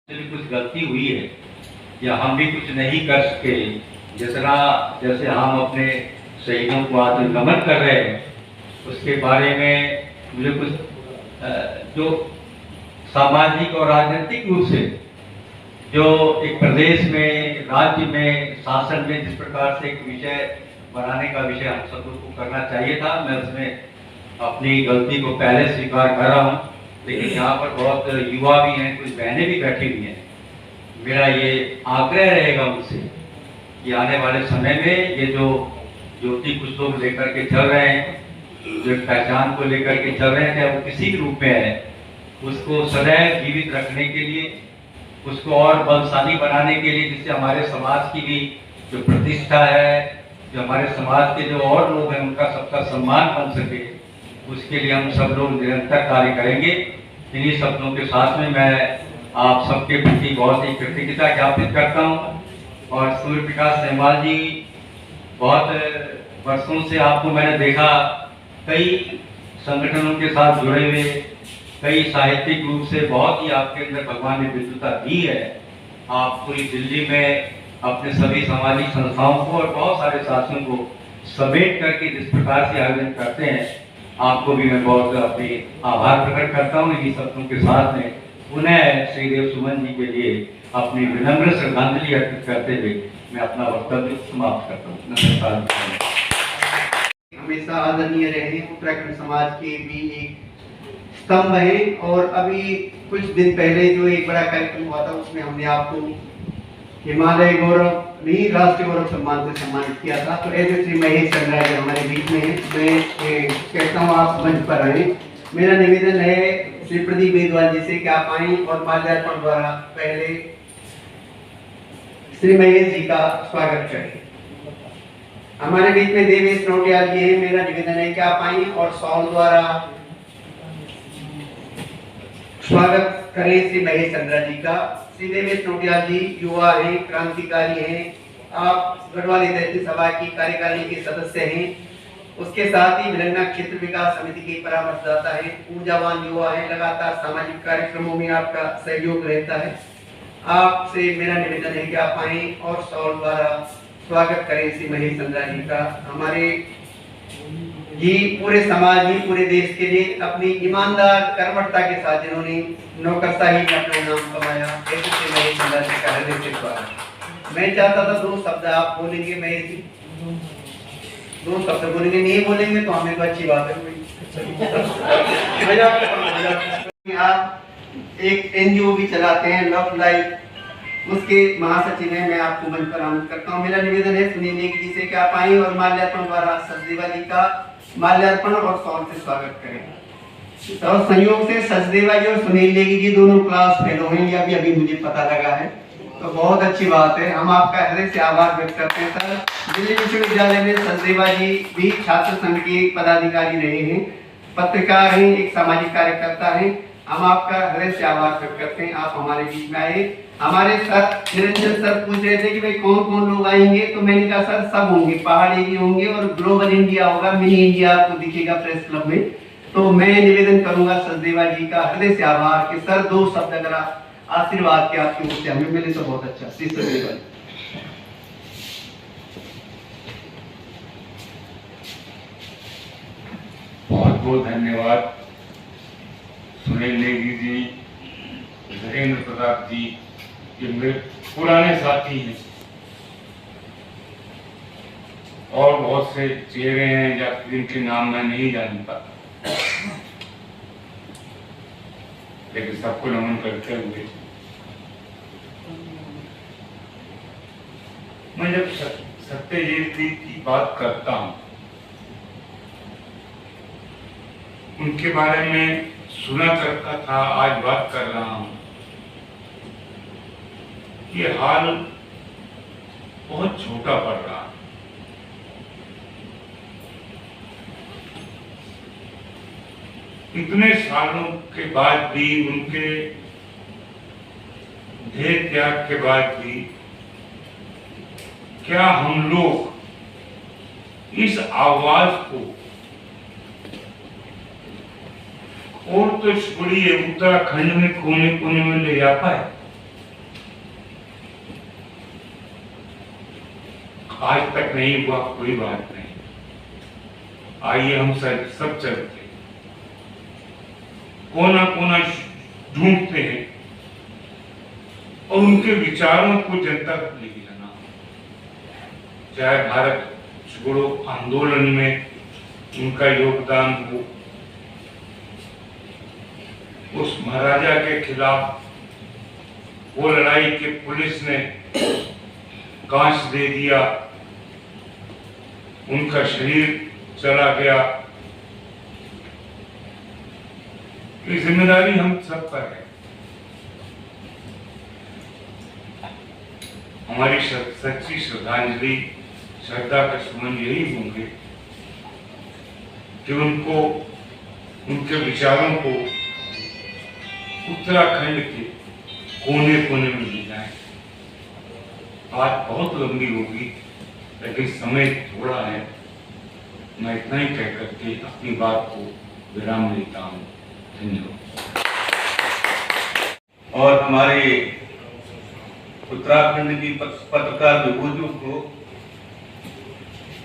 भी कुछ गलती हुई है या हम भी कुछ नहीं कर सके, जैसे हम अपने शहीदों को आज नमन कर रहे हैं, उसके बारे में मुझे कुछ जो सामाजिक और राजनीतिक रूप से जो एक प्रदेश में, राज्य में, शासन में जिस प्रकार से एक विषय बनाने का विषय हम सब लोग को करना चाहिए था, मैं उसमें अपनी गलती को पहले स्वीकार कर रहा हूँ। लेकिन यहाँ पर बहुत युवा भी हैं, कुछ बहनें भी बैठी हुई हैं। मेरा ये आग्रह रहेगा उनसे कि आने वाले समय में ये जो ज्योति कुछ लोग लेकर के चल रहे हैं, जो एक पहचान को लेकर के चल रहे हैं, चाहे वो किसी भी रूप में है, उसको सदैव जीवित रखने के लिए, उसको और बलशाली बनाने के लिए, जिससे हमारे समाज की भी जो प्रतिष्ठा है, जो हमारे समाज के जो और लोग हैं उनका सबका सम्मान बन सके, उसके लिए हम सब लोग निरंतर कार्य करेंगे। इन्हीं शब्दों के साथ में मैं आप सबके प्रति बहुत ही कृतज्ञता ज्ञापित करता हूँ। और सूर्य प्रकाश नेमाल जी, बहुत वर्षों से आपको मैंने देखा, कई संगठनों के साथ जुड़े हुए, कई साहित्यिक रूप से बहुत ही आपके अंदर भगवान ने विद्वता दी है। आप पूरी दिल्ली में अपने सभी सामाजिक संस्थाओं को और बहुत सारे साथियों को समेट करके जिस प्रकार से आयोजन करते हैं, आपको भी मैं बहुत अपनी आभार प्रकट करता हूँ। इन्हीं शब्दों के साथ में पुनः श्रीदेव सुमन जी के लिए अपनी विनम्र श्रद्धांजलि अर्पित करते हुए मैं अपना वक्तव्य समाप्त करता हूँ। नमस्कार। हमेशा आदरणीय रहे, उत्तराखंड समाज के भी एक स्तंभ है। और अभी कुछ दिन पहले जो एक बड़ा कार्यक्रम हुआ था, उसमें हमने आपको हिमालय गौरव नहीं, राष्ट्रीय गौरव सम्मान से सम्मानित किया था। तो ऐसे श्री महेश चंद्रा जी हमारे बीच में है, मैं कहता हूँ आप मंच पर आए। मेरा निवेदन है श्री प्रदीप बेदवाल जी से कि आप आए और माल्यार्पण द्वारा पहले श्री महेश जी का स्वागत करें। हमारे बीच में देवेश नौटियाल जी है, मेरा निवेदन है कि आप आए और सॉल द्वारा स्वागत करें श्री महेश चंद्रा जी का। श्री देवेश नौटियाल जी युवा हैं, क्रांतिकारी हैं, आप गढ़वाली तहसील सभा की कार्यकारिणी के सदस्य हैं, उसके साथ ही विलंगना क्षेत्र विकास समिति के परामर्शदाता हैं, ऊर्जावान युवा हैं, लगातार सामाजिक कार्यक्रमों में आपका सहयोग रहता है। आपसे मेरा निवेदन है कि आप आए और सॉल द्वारा स्वागत करें श्री महेश चंद्रा जी का। हमारे जी पूरे समाज ही, पूरे देश के लिए अपनी ईमानदार कर्मठता के साथ जिन्होंने नौकरशाही में अपना नाम कमाया, ऐसे श्री महेश चंद्रा जी का हृदय से स्वागत। मैं चाहता था 2 शब्द आप बोलेंगे, महेश जी 2 शब्द बोलेंगे, नहीं बोलेंगे तो हमें तो अच्छी बात है। आप एक एनजीओ भी चलाते हैं, लव लाइफ, उसके महासचिव हैं, मैं आपको मंच पर आमंत्रित करता हूँ। मेरा निवेदन है सुनील नेगी जी से कि आप आए और माल्यार्पण द्वारा सचदेवा जी का माल्यार्पण और सॉल से स्वागत करें। और संयोग से सचदेवा जी और सुनील नेगी जी दोनों क्लास फेलो हैं, ये अभी मुझे पता लगा है, तो बहुत अच्छी बात है। हम आपका हृदय से आभार व्यक्त करते हैं सर। दिल्ली विश्वविद्यालय में सचदेवा जी भी छात्र संघ के पदाधिकारी रहे हैं, पत्रकार हैं, एक सामाजिक कार्यकर्ता हैं। हम आपका हृदय से आभार व्यक्त करते हैं, आप हमारे बीच में आए। हमारे सर निरंजन सर पूछ रहे थे कि भाई कौन कौन लोग आएंगे, तो मैंने कहा सर सब होंगे, पहाड़ी भी होंगे और ग्लोबल इंडिया होगा, मिनी इंडिया आपको दिखेगा प्रेस क्लब में। तो मैं निवेदन करूंगा सचदेवा जी का हृदय से आभार कि सर 2 शब्द अगर आशीर्वाद के आपकी ओर से हमें मिले तो बहुत अच्छा। श्री सचदेवा जी। बहुत बहुत धन्यवाद सुनील नेगी जी, धीरेन्द्र प्रताप जी, ये मेरे पुराने साथी हैं और बहुत से चेहरे हैं जिनके नाम मैं नहीं जानता, लेकिन सबको नमन करते हुए मैं जब सत्यजीत जी की बात करता हूं, उनके बारे में सुना करता था, आज बात कर रहा हूं। ये हाल बहुत छोटा पड़ रहा है। इतने सालों के बाद भी, उनके देह त्याग के बाद भी, क्या हम लोग इस आवाज को और तो छोड़िए उत्तराखंड में कोने कोने में ले जा पाए? आज तक नहीं हुआ कोई बात नहीं, आइए हम सब चलते हैं, कोना कोना ढूंढते हैं और उनके विचारों को जनता तक लेके जाना। चाहे भारत छोड़ो आंदोलन में उनका योगदान हो, उस महाराजा के खिलाफ वो लड़ाई के पुलिस ने कांच दे दिया, उनका शरीर चला गया, ये जिम्मेदारी हम सब पर है। हमारी सच्ची श्रद्धांजलि, श्रद्धा के सुमन यही होंगे कि उनको, उनके विचारों को उत्तराखंड के कोने कोने में ले जाए। बात बहुत लंबी होगी लेकिन समय थोड़ा है, मैं इतना ही कह करके अपनी बात को विराम देता हूँ। धन्यवाद। और हमारे उत्तराखंड की पत्रकार विभूतियों को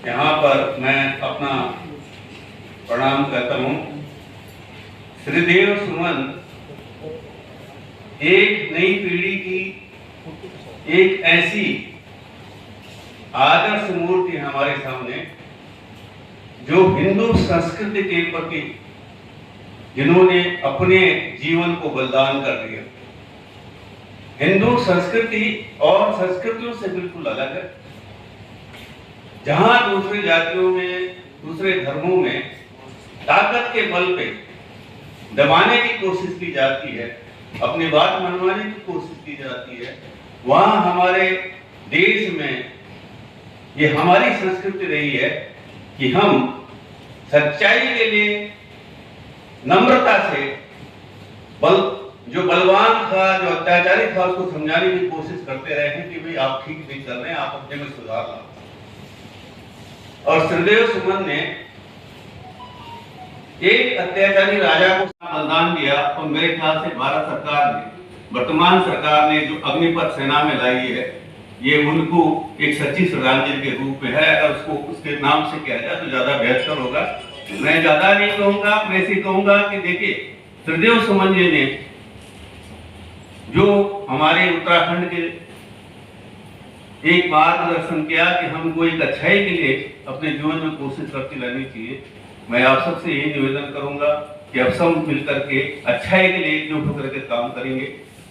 यहाँ पर मैं अपना प्रणाम करता हूँ। श्रीदेव सुमन एक नई पीढ़ी की एक ऐसी आदर्श मूर्ति हमारे सामने, जो हिंदू संस्कृति के प्रति जिन्होंने अपने जीवन को बलिदान कर दिया। हिंदू संस्कृति और संस्कृतियों से बिल्कुल अलग है। जहां दूसरी जातियों में, दूसरे धर्मों में ताकत के बल पे दबाने की कोशिश की जाती है, अपनी बात मनवाने की कोशिश की जाती है, वहां हमारे देश में ये हमारी संस्कृति रही है कि हम सच्चाई के लिए नम्रता से जो बलवान था, जो अत्याचारी था, उसको समझाने की कोशिश करते रहे हैं कि भाई आप ठीक नहीं कर रहे हैं, आप अपने में सुधार लाओ। और श्रीदेव सुमन ने एक अत्याचारी राजा को बलिदान दिया, और मेरे ख्याल से भारत सरकार ने, वर्तमान सरकार ने जो अग्निपथ सेना में लाई है, ये उनको एक सच्ची श्रद्धांजलि के रूप में है। अगर उसको उसके नाम से किया जाए तो ज्यादा बेहतर होगा। मैं ज्यादा नहीं कहूंगा, मैं इसे कहूंगा कि देखिए, श्रीदेव सुमन जी ने जो हमारे उत्तराखंड के एक मार्गदर्शन किया कि हमको एक अच्छाई के लिए अपने जीवन में कोशिश करती रहनी चाहिए। मैं आप सबसे यही निवेदन करूंगा कि अब सब मिलकर के अच्छाई के लिए एकजुट होकर के काम करेंगे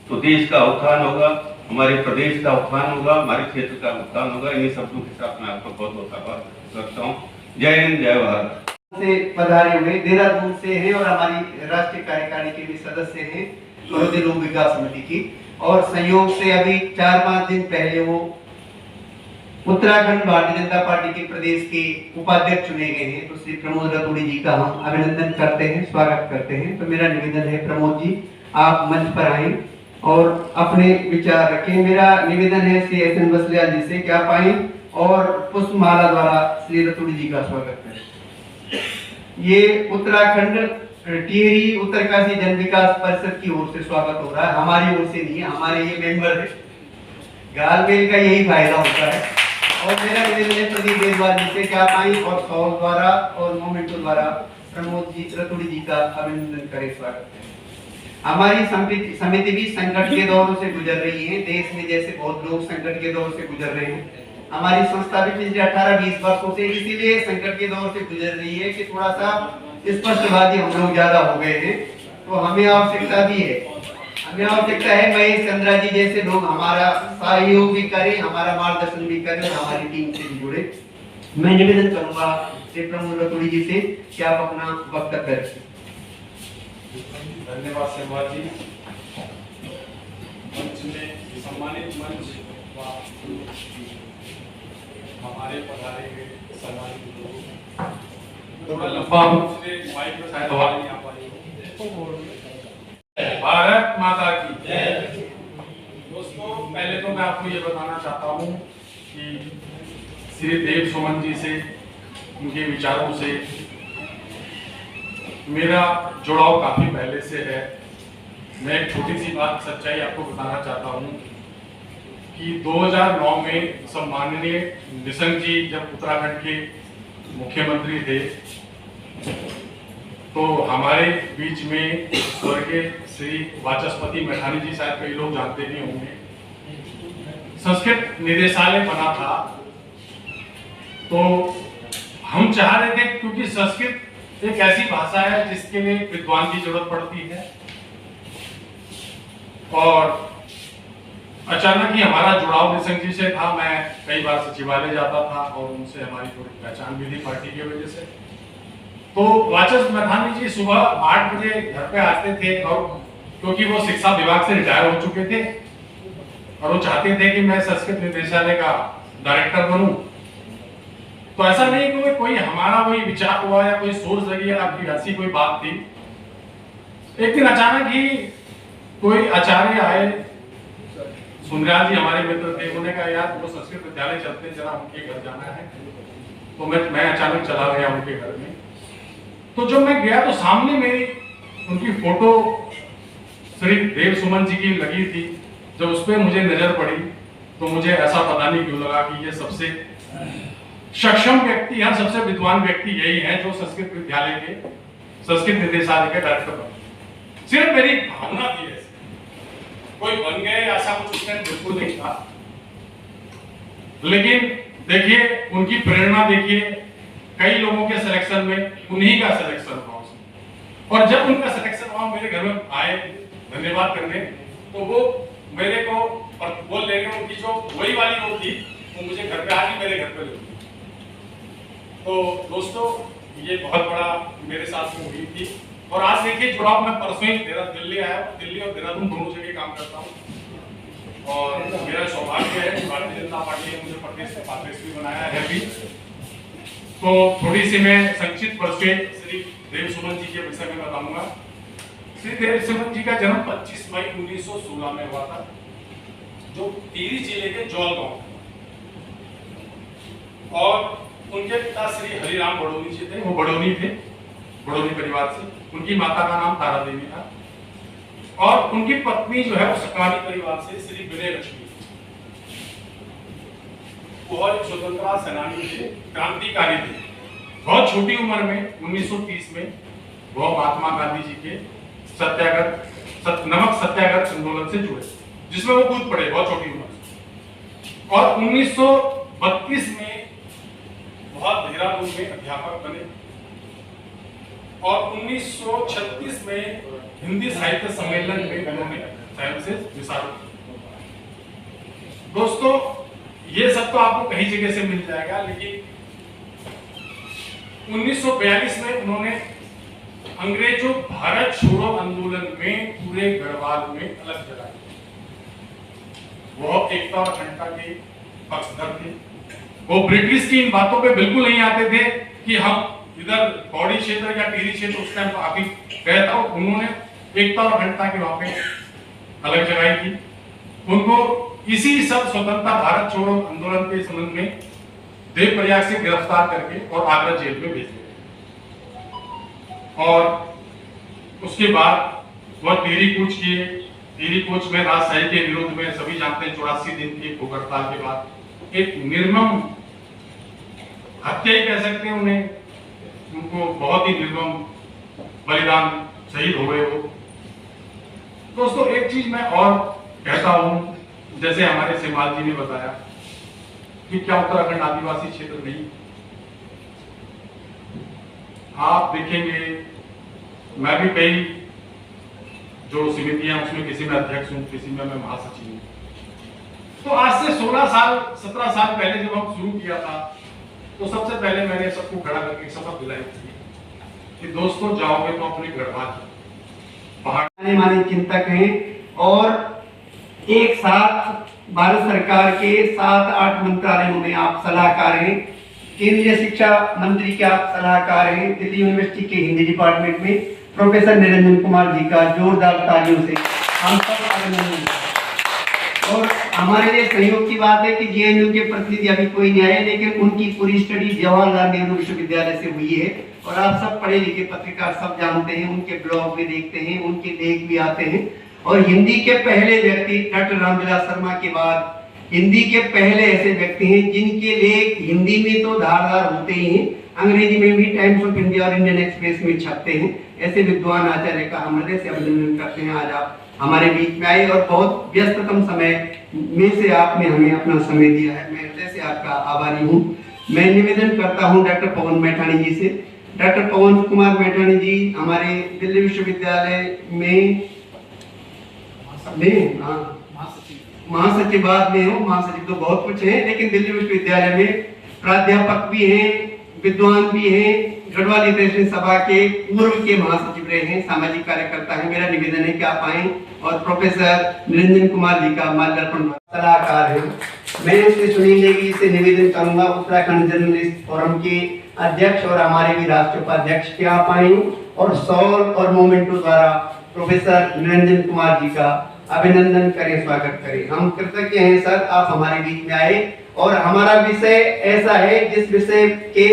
तो देश का उत्थान होगा, हमारे प्रदेश का उत्थान होगा, हमारे क्षेत्र का उत्थान होगा। इन्हीं शब्दों के साथ मैं आपको बहुत बहुत आभार करता हूँ। जय हिंद, जय भारत। से पधारे हुए देहरादून से हैं और हमारी राष्ट्रीय कार्यकारिणी के भी सदस्य हैं महोदय लोक विकास समिति की, और संयोग से अभी 4-5 दिन पहले वो उत्तराखंड भारतीय जनता पार्टी के प्रदेश के उपाध्यक्ष चुने गए हैं। तो श्री प्रमोद रतूड़ी जी का हम अभिनंदन करते हैं, स्वागत करते हैं। तो मेरा निवेदन है प्रमोद जी, आप मंच पर आएं और अपने विचार रखें। मेरा निवेदन है श्री एस.एन. बसलियाल जी से कि आप आएं और पुष्पमाला द्वारा श्री रतूड़ी जी का स्वागत करें। ये उत्तराखंड टिहरी उत्तरकाशी जन विकास परिषद की ओर से स्वागत हो रहा है, हमारी ओर से नहीं है, हमारे ये मेंबर है। गालमेल का यही फायदा होता है। और मेरा निवेदन है प्रदीप देशवाल जी से कि आप आएं और सौल द्वारा और मोमेंटो द्वारा प्रमोद जी रतूड़ी जी का अभिनंदन करें, स्वागत करें। हमारी समिति भी संकट के दौरों से गुजर रही है। देश में जैसे बहुत लोग संकट के दौर से गुजर रहे हैं, हमारी संस्था भी पिछले 18-20 वर्षों से इसीलिए संकट के दौर से गुजर रही है कि थोड़ा सा स्पष्टवादी हम लोग ज्यादा हो गए हैं। तो हमें आवश्यकता भी है, हमें आवश्यकता है महेश चंद्रा जी जैसे लोग हमारा सहयोग भी करें, हमारा मार्गदर्शन भी करें और हमारी टीम से भी जुड़े। मैं निवेदन करूंगा श्री प्रमोद रतूड़ी जी से कि आप अपना वक्तव्य रखें। धन्यवाद शर्मा जी। मंच में सम्मानित मंच हमारे पधारे हुए सम्मानित लोग, थोड़ा लंबा माइक में शायद आवाज नहीं आ पाई हो। भारत माता की जय। दोस्तों, पहले तो मैं आपको ये बताना चाहता हूँ कि श्री देव सुमन जी से, उनके विचारों से मेरा जुड़ाव काफी पहले से है। मैं एक छोटी सी बात, सच्चाई आपको बताना चाहता हूँ कि 2009 में सम्माननीय निशंक जी जब उत्तराखंड के मुख्यमंत्री थे तो हमारे बीच में स्वर्गीय श्री वाचस्पति मैठानी जी, शायद कई लोग जानते नहीं होंगे, संस्कृत निदेशालय बना था। तो हम चाह रहे थे, क्योंकि संस्कृत एक ऐसी भाषा है जिसके लिए विद्वान की जरूरत पड़ती है, और अचानक ही हमारा जुड़ाव निशंक जी से था। मैं कई बार सचिवालय जाता था और उनसे हमारी थोड़ी पहचान भी थी पार्टी की वजह से। तो वाचस्पति मैठानी जी सुबह 8 बजे घर पे आते थे, और क्योंकि वो शिक्षा विभाग से रिटायर हो चुके थे और वो चाहते थे कि मैं संस्कृत निदेशालय का डायरेक्टर बनूं। तो ऐसा नहीं कि कोई हमारा कोई विचार हुआ या कोई सोच लगी या आपकी ऐसी कोई बात थी। एक दिन अचानक ही कोई आचार्य आए, सुंदरलाल जी हमारे मित्र थे, उन्होंने कहा यार वो संस्कृत विद्यालय चलते हैं, जरा उनके घर जाना है। तो मैं अचानक चला गया उनके घर में। तो जब मैं गया तो सामने मेरी उनकी फोटो श्री देव सुमन जी की लगी थी। जब उस पर मुझे नजर पड़ी तो मुझे ऐसा पता नहीं क्यों लगा कि ये सबसे सक्षम व्यक्ति है, सबसे विद्वान व्यक्ति यही है जो संस्कृत विद्यालय के, संस्कृत निदेशालय के डायरेक्टर बने। सिर्फ मेरी भावना थी, ऐसे कोई बन गए ऐसा कुछ उसने बिल्कुल नहीं था। लेकिन देखिए उनकी प्रेरणा देखिए, कई लोगों के सिलेक्शन में उन्हीं का सिलेक्शन हुआ उसमें। और जब उनका सिलेक्शन हुआ मेरे घर में आए धन्यवाद करने, तो वो मेरे को बोल रहे हैं उनकी जो वही वाली वो थी, वो मुझे घर पे आके मेरे घर पे ले गई। तो दोस्तों ये बहुत बड़ा मेरे साथ में हुई थी। और आज देखिए जुड़ाव, मैं परसों ही दिल्ली आया, दिल्ली और देहरादून दोनों जगह काम करता हूँ, और मेरा सौभाग्य है भारतीय जनता पार्टी ने मुझे प्रदेश में पार्टी भी बनाया है भी। तो थोड़ी सी मैं संक्षिप्त परिचय श्री देव सुमन जी के विषय में बताऊंगा। श्री देव सुमन जी का जन्म 25 मई 1916 में हुआ था, जो टिहरी जिले के जौल गांव, और उनके पिता श्री हरिराम बड़ोनी जी थे, वो बड़ोनी थे, बड़ोनी परिवार से। उनकी माता का नाम तारा देवी था, और उनकी पत्नी जो है वो सकानी परिवार से श्री विनय लक्ष्मी, बहुत एक स्वतंत्रता सेनानी थे, क्रांतिकारी थे। बहुत छोटी उम्र में 1930 में वो महात्मा गांधी जी के नमक सत्याग्रह आंदोलन से जुड़े, जिसमें वो कूद पड़े बहुत छोटी उम्र में। और 1932 में बहुत देहरादून में अध्यापक बने, और 1936 में हिंदी साहित्य सम्मेलन में उन्होंने साहित्य से विशाल। दोस्तों ये सब तो आपको कहीं जगह से मिल जाएगा, लेकिन 1942 में उन्होंने अंग्रेजों भारत छोड़ो आंदोलन में पूरे गढ़वाल में अलग जगह, वो एकता और अखंडता के पक्षधर थे। वो ब्रिटिश की इन बातों पे बिल्कुल नहीं आते थे कि हम इधर पौड़ी क्षेत्र या टिहरी क्षेत्र उस टाइम काफी गया था। उन्होंने एकता और अखंडता के वहां पे अलग जगह थी। उनको इसी सब स्वतंत्रता भारत छोड़ो आंदोलन के संबंध में देवप्रयाग से गिरफ्तार करके और आगरा जेल में भेज दिया, और उसके बाद वह टिहरी कूच किए। टिहरी कूच में राजशाही के विरोध में, सभी जानते हैं 84 दिन की भूख हड़ताल के बाद एक निर्मम हत्या ही कह सकते हैं उन्हें, उनको बहुत ही निर्मम बलिदान, शहीद हो गए वो। दोस्तों एक चीज मैं और कहता हूं, जैसे हमारे सिमाल जी ने बताया कि क्या उत्तराखंड आदिवासी क्षेत्र नहीं। आप देखेंगे मैं भी कई जो समितियां उसमें किसी में अध्यक्ष हूं, किसी में मैं महासचिव हूं। तो आज से 16 साल 17 साल पहले जब हम शुरू किया था, तो सबसे पहले मैंने सबको खड़ा करके शपथ दिलाई थी कि दोस्तों जाओगे तो अपने गढ़वाल पहाड़ माने चिंतक हैं, और एक साथ भारत सरकार के 7-8 मंत्रालयों में आप सलाहकार हैं। केंद्रीय शिक्षा मंत्री के आप सलाहकार हैं। दिल्ली यूनिवर्सिटी के हिंदी डिपार्टमेंट में प्रोफेसर निरंजन कुमार जी का जोरदार तालियों से हम सब अभिनंदन। और हमारे लिए सहयोग की बात है कि जेएनयू के प्रतिनिधि अभी कोई नहीं आए, लेकिन उनकी पूरी स्टडी जवाहरलाल नेहरू विश्वविद्यालय से हुई है, और आप सब पढ़े लिखे पत्रकार सब जानते हैं, उनके ब्लॉग भी देखते हैं, उनके लेख भी आते हैं। और हिंदी के पहले व्यक्ति डॉक्टर रामविलास शर्मा के बाद हिंदी के पहले ऐसे व्यक्ति हैं जिनके लेख हिंदी में तो धारदार होते ही हैं, अंग्रेजी में भी टाइम्स ऑफ इंडिया और इंडियन एक्सप्रेस में छपते हैं। ऐसे विद्वान आचार्य का हम हृदय से अभिनंदन करते हैं। आज आप हमारे बीच में आए और बहुत व्यस्ततम समय में से आपने हमें अपना समय दिया है, मैं हृदय से आपका आभारी हूँ। मैं निवेदन करता हूँ डॉक्टर पवन मैठाणी जी से। डॉक्टर पवन कुमार मैठाणी जी हमारे दिल्ली विश्वविद्यालय में महासचिव बाद में हो, महासचिव तो बहुत कुछ है, लेकिन दिल्ली विश्वविद्यालय में प्राध्यापक भी हैं, विद्वान भी हैं, गढ़वाल लिटरेचर सभा के पूर्व के महासचिव रहे हैं, सामाजिक कार्यकर्ता हैं। मेरा निवेदन है कि आप आए और प्रोफेसर निरंजन कुमार जी का माल्यार्पण सलाहकार है। मैं इससे सुनील नेगी से निवेदन करूंगा, उत्तराखंड जर्नलिस्ट फोरम के अध्यक्ष और हमारे भी राष्ट्रीय उपाध्यक्ष के आप आए और सॉल और मोमेंटो द्वारा प्रोफेसर निरंजन कुमार जी का अभिनंदन करें, स्वागत करें। हम कृतज्ञ हैं सर, आप हमारे बीच में आए और हमारा विषय ऐसा है जिस विषय के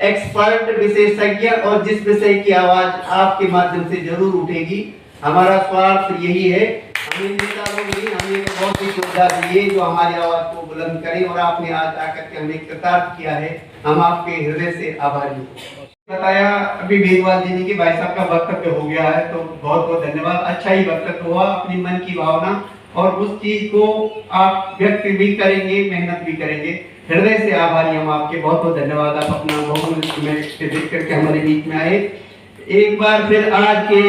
एक्सपर्ट, विशेषज्ञ और जिस विषय की आवाज आपके माध्यम से जरूर उठेगी। हमारा स्वार्थ यही है, हमें नेता लोग नहीं, हमें एक बहुत ही सुविधा दी है जो हमारी आवाज को बुलंद करें और आपने आज आकर के हमें कृतार्थ किया है, हम आपके हृदय से आभारी हैं। बताया अभी भेदवाल जी के भाई साहब का वक्तव्य हो गया है, तो बहुत बहुत धन्यवाद। अच्छा ही वक्तव्य हुआ, अपनी मन की भावना और उस चीज को आप व्यक्त भी करेंगे, मेहनत भी करेंगे। हृदय से आभारी हम आपके, बहुत बहुत धन्यवाद। आप अपना बहुमूल्य देख करके हमारे बीच में आए। एक बार फिर आज के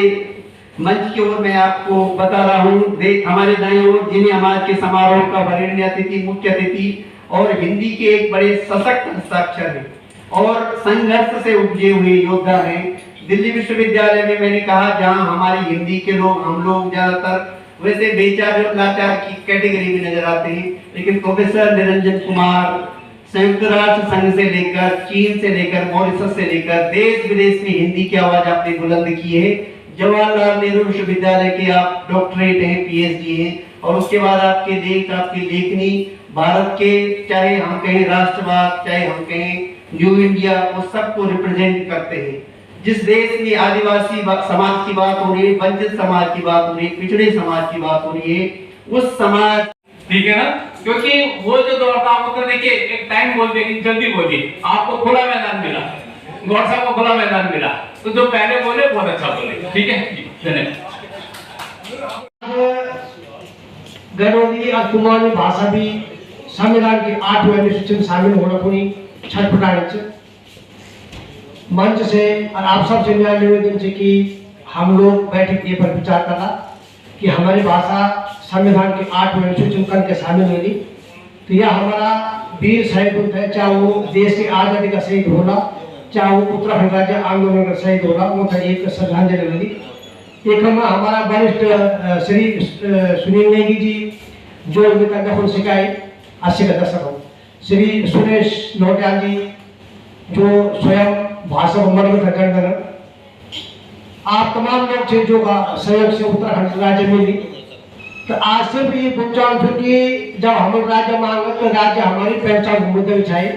मंच की ओर मैं आपको बता रहा हूँ, हमारे दाएं ओर जिन्हें हमारे के समारोह का वरीय अतिथि, मुख्य अतिथि और हिंदी के एक बड़े सशक्त हस्ताक्षर हैं और संघर्ष से उपजे हुए योद्धा हैं। दिल्ली विश्वविद्यालय में मैंने कहा जहां हमारी हिंदी के लोग, हम लोग ज्यादातर वैसे बेचारे और लाचार की कैटेगरी में नजर आते हैं, लेकिन प्रोफेसर निरंजन कुमार संयुक्त राष्ट्र संघ से लेकर, चीन से लेकर, मॉरिशस से लेकर देश विदेश में हिंदी की आवाज आपने बुलंद की है। जवाहरलाल नेहरू विश्वविद्यालय के आप डॉक्टरेट हैं, पीएचडी हैं और उसके बाद आपके लेख, आपकी लेखनी भारत के, चाहे हम कहें राष्ट्रवाद, चाहे हम कहें न्यू इंडिया, उस सबको रिप्रेजेंट करते हैं। जिस देश में आदिवासी समाज की बात हो रही है, वंचित समाज की बात हो रही है, पिछड़े समाज की बात हो रही है, उस समाज, ठीक है ना, क्योंकि वो जो दौड़ता आप तो देखिए एक टाइम बोल देगी, जल्दी बोलिए, आपको खुला मैदान मिला, गौर साहब को खुला मैदान मिला, तो जो पहले बोले बहुत अच्छा बोले, ठीक है, धन्यवाद। गढ़वाली और कुमाऊनी भाषा भी संविधान की 8वें अनुसूची में शामिल होना पूरी छटपटाने मंच से और आप सबसे मेरा निवेदन है कि हम लोग बैठक ये पर विचार करना कि हमारी भाषा संविधान की 8वें अनुसूची में करके शामिल होगी, तो यह हमारा वीर शहीद है, चाहे वो देश की आजादी का शहीद होना, चाहे वो उत्तराखंड राज्य आंदोलन का शहीद होना, वो था एक श्रद्धांजलि होगी। एक हमारा वरिष्ठ श्री सुनील नेगी जी जो दखल सिखाए 80 का दशक हो, श्री सुरेश नोटियाल जी जो स्वयं भाषा को मर्म कर, आप तमाम लोग थे जो का सहयोग से उत्तराखंड राज्य में भी, तो आज से भी ये पहचान फिर कि जब हम राज्य मांगे तो राज्य हमारी पहचान को मुद्दे बिछाए।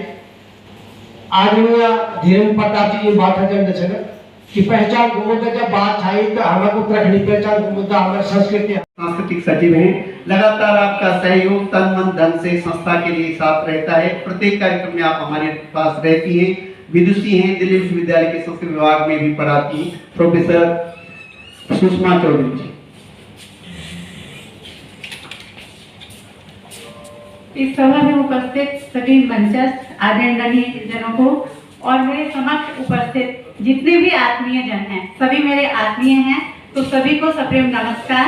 आदरणीय धीरेन्द्र प्रताप जी ये बात है कि पहचान को मुद्दा जब बात आई तो हमारे उत्तराखंडी पहचान को मुद्दा हमारे संस्कृति सांस्कृतिक सचिव हैं। लगातार आपका सहयोग तन मन धन से संस्था के लिए साथ रहता है। प्रत्येक कार्यक्रम में आप हमारे पास रहती हैं। विदुषी हैं, दिल्ली विश्वविद्यालय के संस्कृत विभाग में भी पढ़ाती प्रोफेसर सुषमा चौधरी जी। इस सभा में उपस्थित सभी मंचस्थ आदरणीय जनों को और मेरे समक्ष उपस्थित जितने भी आत्मीय जन हैं, सभी मेरे आत्मीय हैं, तो सभी को सप्रेम नमस्कार।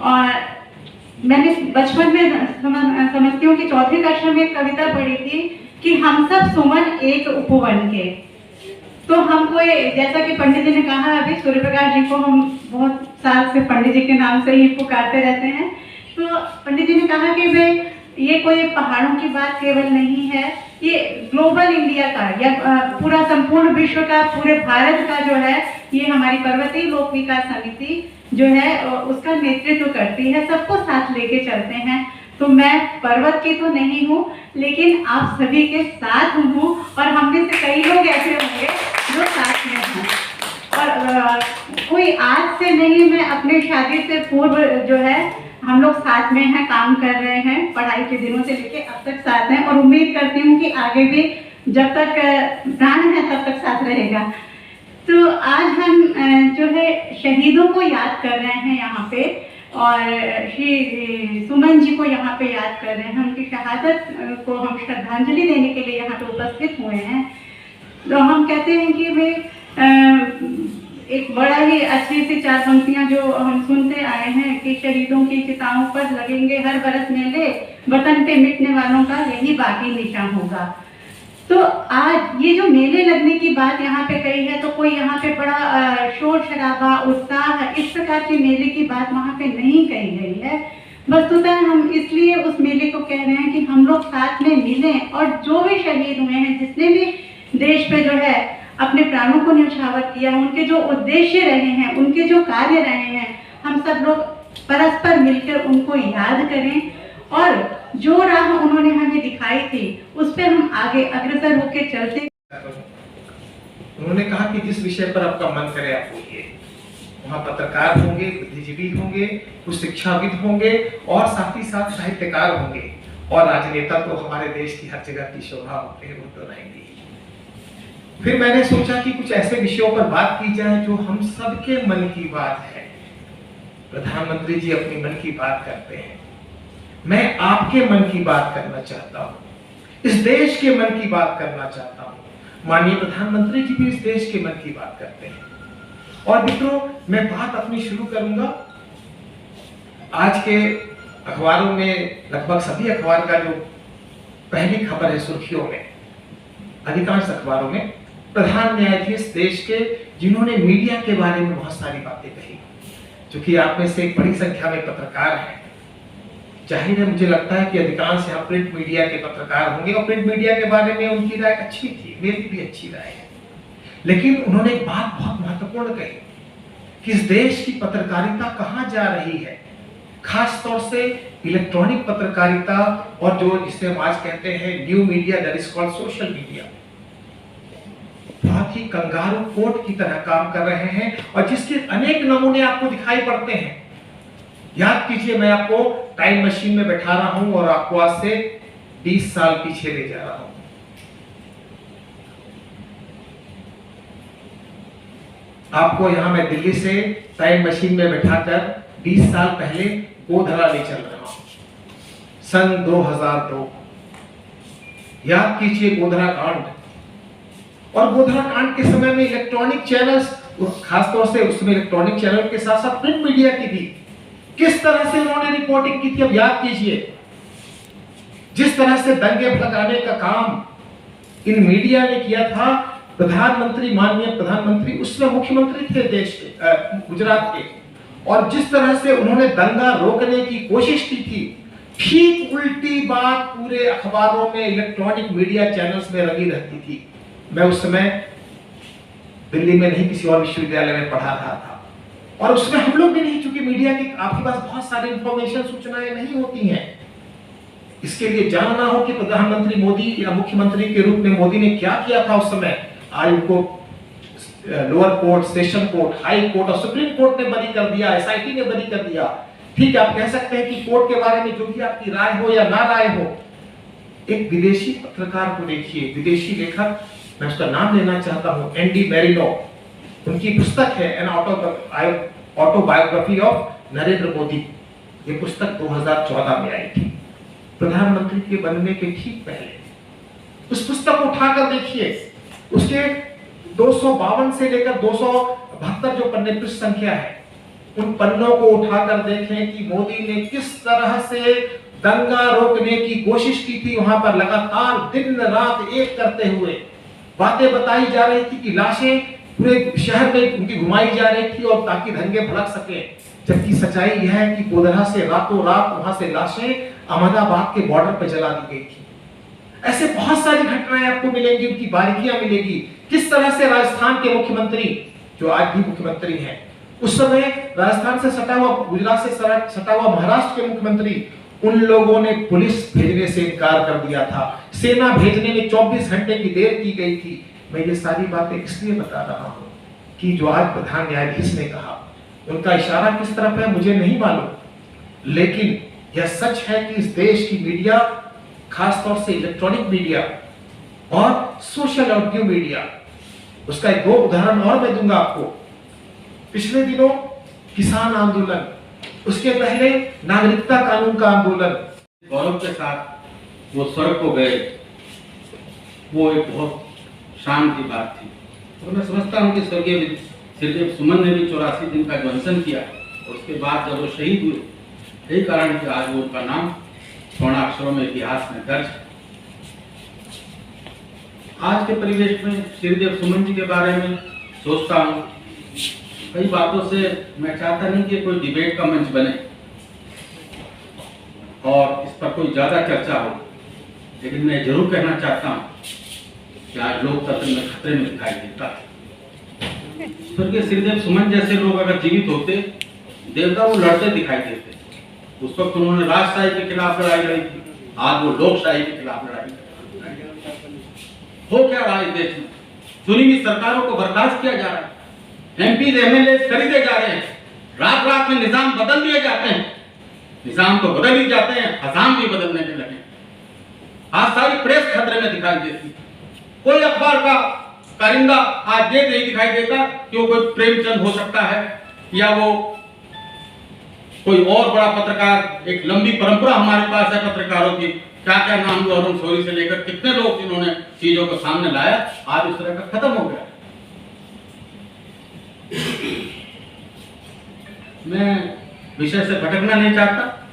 और मैंने बचपन में समझती हूँ कि चौथी कक्षा में एक कविता पढ़ी थी कि हम सब सुमन एक उपवन के, तो हमको जैसा कि पंडित जी ने कहा अभी, सूर्य प्रकाश जी को हम बहुत साल से पंडित जी के नाम से ही पुकारते रहते हैं। तो पंडित जी ने कहा कि भाई ये कोई पहाड़ों की बात केवल नहीं है, ये ग्लोबल इंडिया का या पूरा संपूर्ण विश्व का, पूरे भारत का जो है, ये हमारी पर्वतीय लोक विकास समिति जो है उसका नेतृत्व करती है, सबको साथ लेके चलते हैं। तो मैं पर्वत की तो नहीं हूँ, लेकिन आप सभी के साथ हूँ और हम में से कई लोग ऐसे होंगे जो साथ में हैं। और कोई आज से नहीं, मैं अपने शादी से पूर्व जो है हम लोग साथ में हैं, काम कर रहे हैं, पढ़ाई महामारी के दिनों से लेके अब तक साथ हैं और उम्मीद करती हूँ कि आगे भी जब तक प्राण है तब तक साथ रहेगा। तो आज हम जो है शहीदों को याद कर रहे हैं यहाँ पे, और श्री सुमन जी को यहाँ पे याद कर रहे हैं। उनकी शहादत को हम श्रद्धांजलि देने के लिए यहाँ पे उपस्थित हुए हैं। तो हम कहते हैं कि वे एक बड़ा ही अच्छी सी 4 पंक्तियाँ जो हम सुनते आए हैं कि शहीदों की चिताओं पर लगेंगे हर बरस मेले, वतन पे मिटने वालों का यही बाकी निशान होगा। तो आज ये जो मेले लगने की बात यहाँ पे कही है, तो कोई यहाँ पे बड़ा शोर शराबा उत्साह इस प्रकार के मेले की बात वहाँ पे नहीं कही गई है। वस्तुतः हम इसलिए उस मेले को कह रहे हैं कि हम लोग साथ में मिलें और जो भी शहीद हुए हैं, जिसने भी देश पे जो है अपने प्राणों को न्यौछावर किया, उनके जो उद्देश्य रहे हैं, उनके जो कार्य रहे हैं, हम सब लोग परस्पर मिलकर उनको याद करें और जो राह उन्होंने हमें दिखाई थी उस पर हम आगे अग्रसर होकर चलते। उन्होंने कहा कि जिस विषय पर आपका मन करे आप बोलिए। वहाँ पत्रकार होंगे, बुद्धिजीवी होंगे, कुछ शिक्षाविद होंगे और साथ ही साथ साहित्यकार होंगे, और राजनेता तो हमारे देश की हर जगह की शोभा होते हैं, वो तो रहेंगे। फिर मैंने सोचा कि कुछ ऐसे विषयों पर बात की जाए जो हम सबके मन की बात है। प्रधानमंत्री जी अपनी मन की बात करते हैं, मैं आपके मन की बात करना चाहता हूँ, इस देश के मन की बात करना चाहता हूँ। माननीय प्रधानमंत्री जी भी इस देश के मन की बात करते हैं। और मित्रों, मैं बात अपनी शुरू करूंगा। आज के अखबारों में, लगभग सभी अखबार का जो पहली खबर है सुर्खियों में, अधिकांश अखबारों में प्रधान न्यायाधीश देश के, जिन्होंने मीडिया के बारे में बहुत सारी बातें कही। चूंकि आप में से एक बड़ी संख्या में पत्रकार हैं, जाहिर है मुझे लगता है कि अधिकांश यहाँ प्रिंट मीडिया के पत्रकार होंगे, और प्रिंट मीडिया के बारे में उनकी राय अच्छी थी, मेरी भी अच्छी राय है। लेकिन उन्होंने एक बात बहुत महत्वपूर्ण कही कि इस देश की पत्रकारिता कहाँ जा रही है, खास तौर से इलेक्ट्रॉनिक पत्रकारिता, और जो जिसे हम आज कहते हैं new media, that is called social media, बहुत ही कंगारू कोर्ट की तरह काम कर रहे हैं, और जिसके अनेक नमूने आपको दिखाई पड़ते हैं। याद कीजिए, मैं आपको टाइम मशीन में बैठा रहा हूं और आपको आज से 20 साल पीछे ले जा रहा हूं। आपको यहां मैं दिल्ली से टाइम मशीन में बैठाकर 20 साल पहले गोधरा ले चल रहा हूं, सन 2002। याद कीजिए गोधरा कांड, और गोधरा कांड के समय में इलेक्ट्रॉनिक चैनल्स, खासतौर से उसमें इलेक्ट्रॉनिक चैनल के साथ साथ प्रिंट मीडिया की भी किस तरह से उन्होंने रिपोर्टिंग की थी। अब याद कीजिए, जिस तरह से दंगे भड़काने का काम इन मीडिया ने किया था, प्रधानमंत्री, माननीय प्रधानमंत्री उसमें मुख्यमंत्री थे देश के, गुजरात के, और जिस तरह से उन्होंने दंगा रोकने की कोशिश की थी, ठीक उल्टी बात पूरे अखबारों में, इलेक्ट्रॉनिक मीडिया चैनल्स में लगी रहती थी। मैं उस समय दिल्ली में नहीं, किसी और विश्वविद्यालय में पढ़ा रहा था, और उसमें हम लोग भी नहीं, चूंकि मीडिया की आपके पास बहुत सारी इंफॉर्मेशन, सूचनाएं नहीं होती हैं। इसके लिए जानना हो कि प्रधानमंत्री मोदी या मुख्यमंत्री के रूप में मोदी ने क्या किया था उस समय। आज उनको lower court, session court, high court और सुप्रीम कोर्ट ने बरी कर दिया, एसआईटी ने बरी कर दिया। ठीक है, आप कह सकते हैं कि कोर्ट के बारे में जो भी आपकी राय हो या ना राय हो, एक विदेशी पत्रकार को देखिए, विदेशी लेखक, मैं उसका नाम लेना चाहता हूं, एंडी मैरिनो। उनकी पुस्तक है an autobiography of Narendra Modi. ये पुस्तक 2014 में आई थी, प्रधानमंत्री के बनने के ठीक पहले। उस पुस्तक को उठाकर देखिए, उसके 252 से लेकर 272 जो पन्ने पृष्ठ संख्या है, उन पन्नों को उठाकर देखें कि मोदी ने किस तरह से दंगा रोकने की कोशिश की थी। वहां पर लगातार दिन रात एक करते हुए बातें बताई जा रही थी कि लाशें पूरे शहर में उनकी घुमाई जा रही थी, और ताकि दंगे भड़क सके। जबकि सच्चाई यह है कि गोधरा से रातों रात वहां से लाशें अहमदाबाद के बॉर्डर पर जला दी गई थी। ऐसे बहुत सारी घटनाएं आपको मिलेंगी, उनकी बारीकियां मिलेगी। किस तरह से राजस्थान के मुख्यमंत्री, जो आज भी मुख्यमंत्री हैं, उस समय राजस्थान से सटा हुआ, गुजरात से सटा हुआ महाराष्ट्र के मुख्यमंत्री, उन लोगों ने पुलिस भेजने से इनकार कर दिया था, सेना भेजने में 24 घंटे की देर की गई थी। मैं ये सारी बातें इसलिए बता रहा हूं कि जो आज प्रधान न्यायाधीश ने कहा, उनका इशारा किस तरफ है मुझे नहीं मालूम, लेकिन यह सच है कि इस देश की मीडिया, खासतौर से इलेक्ट्रॉनिक मीडिया और सोशल ऑडियो मीडिया, उसका एक दो उदाहरण और मैं दूंगा आपको। पिछले दिनों किसान आंदोलन, उसके पहले नागरिकता कानून का आंदोलन, गौरव के साथ वो स्वर्ग को गए, वो एक बहुत शान की बात थी। तो मैं समझता हूँ कि स्वर्गीय श्रीदेव सुमन ने भी 84 दिन का जो अनशन किया, उसके बाद जब वो शहीद हुए, यही कारण कि आज वो उनका नाम स्वर्णाक्षरों में इतिहास में दर्ज है। आज के परिवेश में श्रीदेव सुमन जी के बारे में सोचता हूँ, कई बातों से मैं चाहता नहीं कि कोई डिबेट का मंच बने और इस पर कोई ज्यादा चर्चा हो, लेकिन मैं जरूर कहना चाहता हूँ कि आज लोकतंत्र में खतरे में दिखाई देता है। स्वर्गीय श्रीदेव सुमन जैसे लोग अगर जीवित होते, देवता वो लड़ते दिखाई देते। उस वक्त उन्होंने राजशाही के खिलाफ लड़ाई लड़ी थी, आज वो लोकशाही के खिलाफ लड़ाई हो क्या रहा है देश में? चुनी हुई सरकारों को बर्खास्त किया जा रहा है, एमपी एमएलए खरीदे जा रहे हैं, रात रात में निजाम बदल दिए जाते हैं, निजाम तो बदल ही जाते हैं, हजाम भी बदलने के लगे। आज सारी प्रेस खतरे में दिखाई देती है। कोई अखबार का कारिंदा आज ये नहीं दिखाई देता कि वो कोई प्रेमचंद हो सकता है या वो कोई और बड़ा पत्रकार। एक लंबी परंपरा हमारे पास है पत्रकारों की, क्या क्या नाम हुआ अरुण शौरी से लेकर कितने लोग जिन्होंने चीजों को सामने लाया, आज इस तरह का खत्म हो गया। मैं विषय से भटकना नहीं चाहता,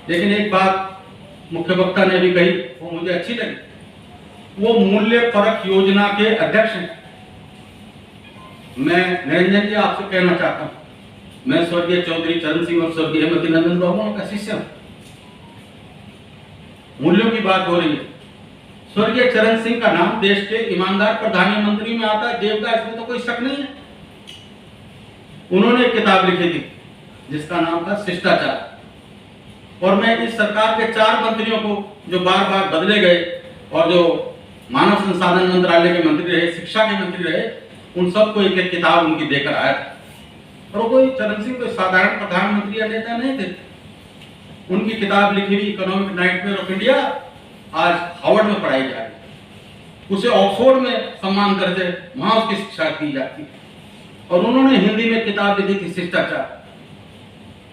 लेकिन एक बात मुख्य वक्ता ने भी कही, वो मुझे अच्छी लगी। वो मूल्य परक योजना के अध्यक्ष हैं। मैं निरंजन जी आपसे कहना चाहता हूं, मैं स्वर्गीय चौधरी चरण सिंह और स्वर्गीय हेमवती नंदन बाबू का शिष्य हूं। मूल्यों की बात हो रही है। स्वर्गीय चरण सिंह का नाम देश के ईमानदार प्रधानमंत्री में आता है, देवदास, इसमें तो कोई शक नहीं है। उन्होंने एक किताब लिखी थी जिसका नाम था शिष्टाचार, और मैं इस सरकार के 4 मंत्रियों को जो बार बार बदले गए और जो मानव संसाधन मंत्रालय के मंत्री रहे, शिक्षा के मंत्री रहे, उन सबको एक एक किताब उनकी देकर आया था। और कोई चरण सिंह कोई साधारण प्रधानमंत्री या नेता नहीं थे। उनकी किताब लिखी हुई इकोनॉमिक नाइटमेयर ऑफ इंडिया आज हार्वर्ड में पढ़ाई जा रही है, उसे ऑक्सफोर्ड में सम्मान दर्जे वहां उसकी शिक्षा की जाती है। और उन्होंने हिंदी में किताब लिखी थी शिष्टाचार।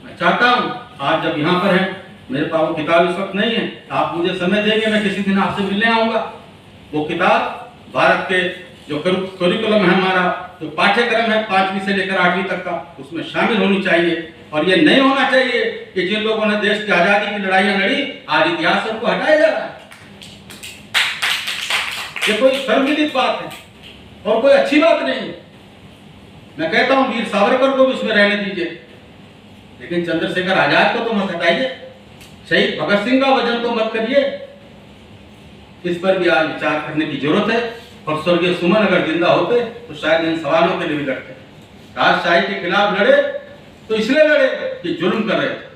मैं चाहता हूं आज जब यहाँ पर है, मेरे पास वो किताब इस वक्त नहीं है, आप मुझे समय देंगे, मैं किसी दिन आपसे मिलने आऊंगा। वो किताब भारत के जो करिकुलम है, हमारा जो पाठ्यक्रम है 5वीं से लेकर 8वीं तक का, उसमें शामिल होनी चाहिए। और ये नहीं होना चाहिए कि जिन लोगों ने देश की आजादी की लड़ाइयां लड़ी, आज इतिहास से उनको हटाया जा रहा है। ये कोई सर्वविदित बात है और कोई अच्छी बात नहीं है। मैं कहता हूं वीर सावरकर को भी इसमें रहने दीजिए, लेकिन चंद्रशेखर आजाद को तो मत हटाइए, शहीद भगत सिंह का वजन तो मत करिए। इस पर भी आज विचार करने की जरूरत है। और स्वर्गीय सुमन अगर जिंदा होते तो शायद इन सवालों के लिए भी लड़ते। राजशाही के खिलाफ लड़े तो इसलिए लड़े कि जुल्म कर रहे थे,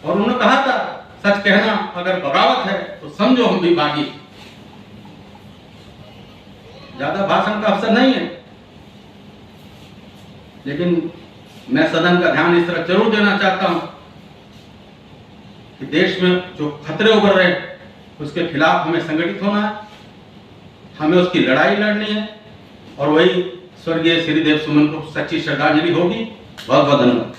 और उन्होंने कहा था सच कहना अगर बगावत है तो समझो हम भी बागी। ज्यादा भाषण का अवसर नहीं है, लेकिन मैं सदन का ध्यान इस तरफ जरूर देना चाहता हूं कि देश में जो खतरे उभर रहे हैं उसके खिलाफ हमें संगठित होना है, हमें उसकी लड़ाई लड़नी है, और वही स्वर्गीय श्रीदेव सुमन को सच्ची श्रद्धांजलि होगी। बहुत बहुत धन्यवाद।